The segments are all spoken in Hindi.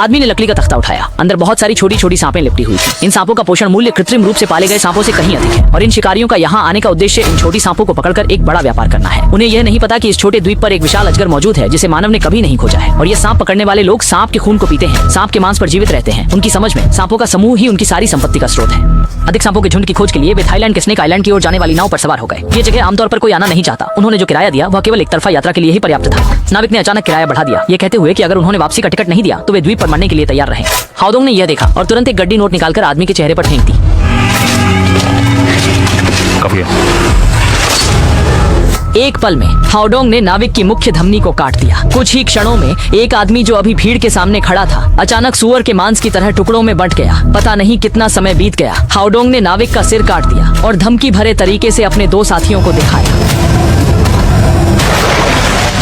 आदमी ने लकड़ी का तख्ता उठाया। अंदर बहुत सारी छोटी छोटी सांपें लिपटी हुई थी। इन सांपों का पोषण मूल्य कृत्रिम रूप से पाले गए सांपों से कहीं अधिक है और इन शिकारियों का यहाँ आने का उद्देश्य इन छोटी सांपों को पकड़कर एक बड़ा व्यापार करना है। उन्हें यह नहीं पता कि इस छोटे द्वीप पर एक विशाल अजगर मौजूद है जिसे मानव ने कभी नहीं खोजा है और ये सांप पकड़ने वाले लोग सांप के खून को पीते हैं, सांप के मांस पर जीवित रहते हैं। उनकी समझ में सांपों का समूह ही उनकी सारी संपत्ति का स्रोत है। अधिक सांपों के झुंड की खोज के लिए वे थाईलैंड के स्नेक आइलैंड की ओर जाने वाली नाव पर सवार हो गए। ये जगह आमतौर पर कोई आना नहीं चाहता। उन्होंने जो किराया दिया वह केवल एक तरफा यात्रा के लिए ही पर्याप्त था। नाविक ने अचानक किराया बढ़ा दिया, ये कहते हुए कि अगर उन्होंने वापसी का टिकट नहीं दिया तो वे द्वीप पर मरने के लिए तैयार रहे। हाओडोंग ने यह देखा और तुरंत एक गड्डी नोट निकालकर आदमी के चेहरे पर फेंक दी। एक पल में हाओडोंग ने नाविक की मुख्य धमनी को काट दिया। कुछ ही क्षणों में एक आदमी जो अभी भीड़ के सामने खड़ा था अचानक सुअर के मांस की तरह टुकड़ों में बंट गया। पता नहीं कितना समय बीत गया। हाओडोंग ने नाविक का सिर काट दिया और धमकी भरे तरीके से अपने दो साथियों को दिखाया।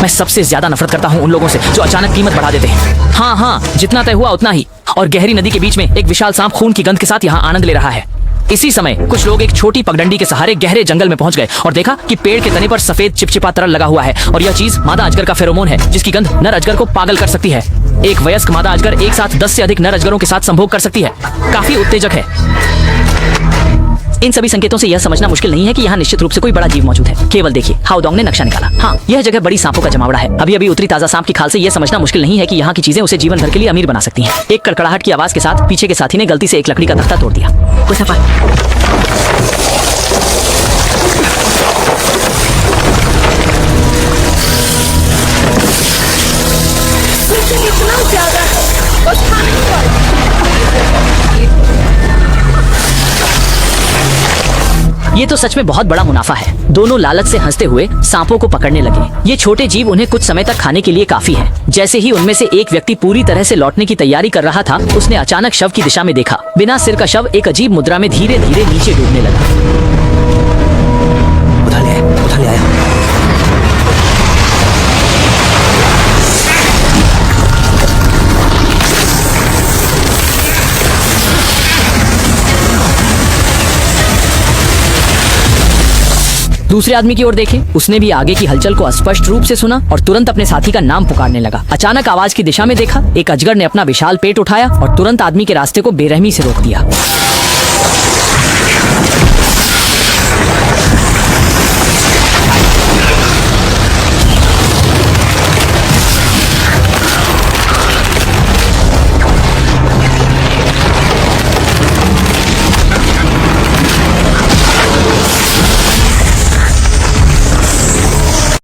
मैं सबसे ज्यादा नफरत करता हूँ उन लोगों से जो अचानक कीमत बढ़ा देते हैं। हाँ, जितना तय हुआ उतना ही। और गहरी नदी के बीच में एक विशाल सांप खून की गंध के साथ यहाँ आनंद ले रहा है। इसी समय कुछ लोग एक छोटी पगडंडी के सहारे गहरे जंगल में पहुंच गए और देखा कि पेड़ के तने पर सफेद चिपचिपा तरल लगा हुआ है और यह चीज मादा अजगर का फेरोमोन है जिसकी गंध नर अजगर को पागल कर सकती है। एक वयस्क मादा अजगर एक साथ 10 से अधिक नर अजगरों के साथ संभोग कर सकती है। काफी उत्तेजक है। इन सभी संकेतों से यह समझना मुश्किल नहीं है कि यहाँ निश्चित रूप से कोई बड़ा जीव मौजूद है। केवल देखिए, हाओडोंग ने नक्शा निकाला। हाँ, यह जगह बड़ी सांपों का जमावड़ा है। अभी अभी उतरी ताजा सांप की खाल से यह समझना मुश्किल नहीं है कि यहाँ की चीजें उसे जीवन भर के लिए अमीर बना सकती हैं। एक कड़कड़ाहट की आवाज के साथ पीछे के साथी ने गलती से एक लकड़ी का तख्ता तोड़ दिया। ये तो सच में बहुत बड़ा मुनाफा है। दोनों लालच से हंसते हुए सांपों को पकड़ने लगे। ये छोटे जीव उन्हें कुछ समय तक खाने के लिए काफी है। जैसे ही उनमें से एक व्यक्ति पूरी तरह से लौटने की तैयारी कर रहा था उसने अचानक शव की दिशा में देखा। बिना सिर का शव एक अजीब मुद्रा में धीरे धीरे नीचे डूबने लगा। उठा ले आया। दूसरे आदमी की ओर देखे, उसने भी आगे की हलचल को स्पष्ट रूप से सुना और तुरंत अपने साथी का नाम पुकारने लगा। अचानक आवाज की दिशा में देखा, एक अजगर ने अपना विशाल पेट उठाया और तुरंत आदमी के रास्ते को बेरहमी से रोक दिया।